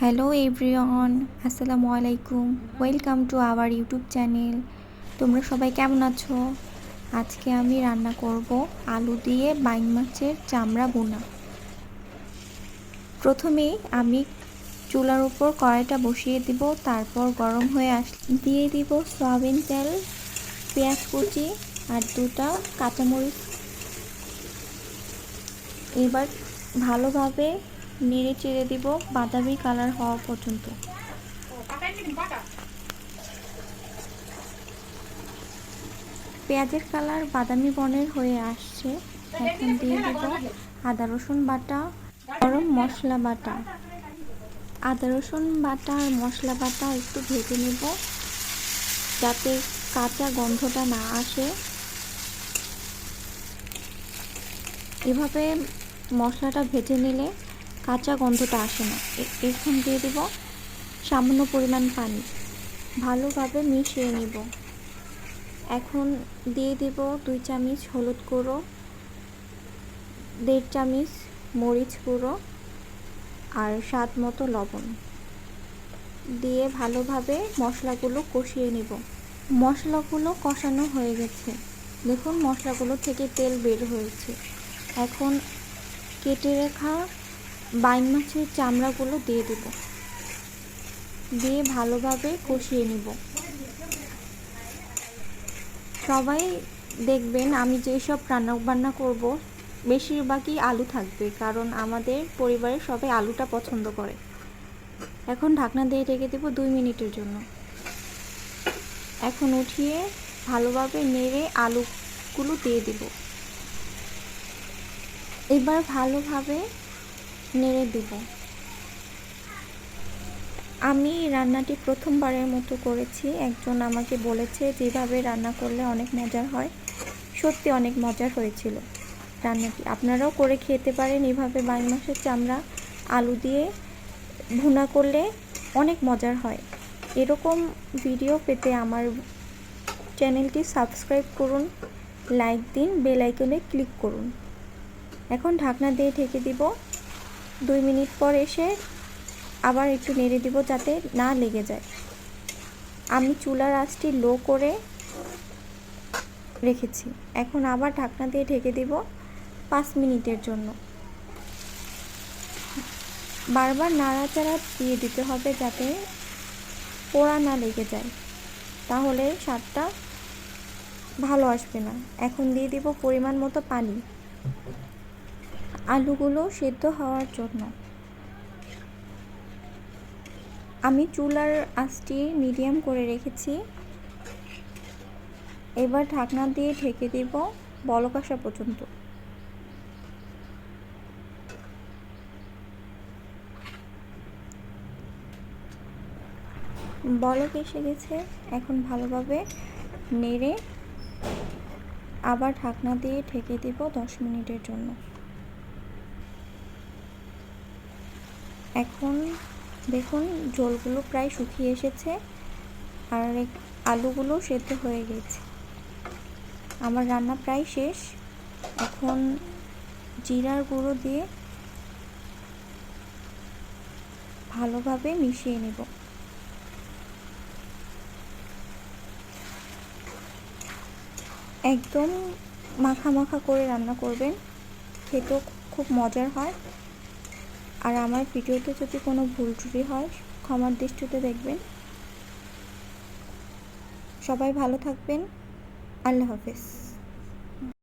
Hello everyone, আসসালামু আলাইকুম। Welcome to our YouTube channel. তোমরা সবাই কেমন আছো? আজকে আমি রান্না করব আলু দিয়ে বাইং মাছের চামড়া ভুনা। প্রথমেই আমি চুলার উপর কড়াইটা বসিয়ে দিব, তারপর গরম হয়ে দিয়ে দিব সয়াবিন তেল, পেঁয়াজ কুচি আর 2টা কাঁচামরিচ। এবার ভালোভাবে নেড়ে চেড়ে দিব বাদামি কালার হওয়া পর্যন্ত। পেঁয়াজের কালার বাদামি বর্ণের হয়ে আসছে। এখন দিয়ে দেব আদা রসুন বাটা, গরম মশলা বাটা। আদা রসুন বাটা আর মশলা বাটা একটু ভেজে নেব যাতে কাঁচা গন্ধটা না আসে। এভাবে মশলাটা ভেজে নিলে কাঁচা গন্ধটা আসে না। এখন দিয়ে দেব সামান্য পরিমাণ পানি, ভালোভাবে মিশিয়ে নেব। এখন দিয়ে দেব 2 চামচ হলুদ গুঁড়ো, 1.5 চামচ মরিচ গুঁড়ো আর স্বাদ মতো লবণ দিয়ে ভালোভাবে মশলাগুলো কষিয়ে নেব। মশলাগুলো কষানো হয়ে গেছে, দেখুন মশলাগুলো থেকে তেল বের হয়েছে। এখন কেটে রাখা বাইং মাছের চামড়াগুলো দিয়ে দেব, দিয়ে ভালোভাবে কষিয়ে নেব। সবাই দেখবেন আমি যেসব রান্না করব বেশিরভাগই আলু থাকবে, কারণ আমাদের পরিবারের সবাই আলুটা পছন্দ করে। এখন ঢাকনা দিয়ে রেখে দেব 2 মিনিটের জন্য। এখন উঠিয়ে ভালোভাবে নেড়ে আলুগুলো দিয়ে দেব। এবার ভালোভাবে নেড়ে দেব। আমি রান্নাটি প্রথমবারের মতো করেছি। একজন আমাকে বলেছে যেভাবে রান্না করলে অনেক মজার হয়। সত্যি অনেক মজার হয়েছিল রান্নাটি। আপনারাও করে খেতে পারেন এভাবে। বাইং মাছের চামড়া আলু দিয়ে ভুনা করলে অনেক মজার হয়। এরকম ভিডিও পেতে আমার চ্যানেলটি সাবস্ক্রাইব করুন, লাইক দিন, বেল আইকনে ক্লিক করুন। এখন ঢাকনা দিয়ে ঢেকে দিব। 2 মিনিট পর এসে আবার একটু নেড়ে দিব যাতে না লেগে যায়। আমি চুলার আঁচটি লো করে রেখেছি। এখন আবার ঢাকনা দিয়ে ঢেকে দিব 5 মিনিটের জন্য। বারবার নাড়াচাড়া দিয়ে দিতে হবে যাতে পোড়া না লেগে যায়, তাহলে স্বাদটা ভালো আসবে না। এখন দিয়ে দিব পরিমাণ মতো পানি আলুগুলো সেদ্ধ হওয়ার জন্য। আমি চুলার আঁচটি মিডিয়াম করে রেখেছি। এবার ঢাকনা দিয়ে ঢেকে দেব বলক আসা পর্যন্ত। বলক এসে গেছে। এখন ভালোভাবে নেড়ে আবার ঢাকনা দিয়ে ঢেকে দেব 10 মিনিটের জন্য। এখন দেখুন ঝোলগুলো প্রায় শুকিয়ে এসেছে আর আলুগুলো সেদ্ধ হয়ে গেছে। আমার রান্না প্রায় শেষ। এখন জিরার গুঁড়ো দিয়ে ভালোভাবে মিশিয়ে নেব। একদম মাখা মাখা করে রান্না করবেন, খেতেও খুব মজার হয়। আর আমার ভিডিওতে যদি কোনো ভুল ত্রুটি হয় ক্ষমার দৃষ্টিতে দেখবেন। সবাই ভালো থাকবেন। আল্লাহ হাফেজ।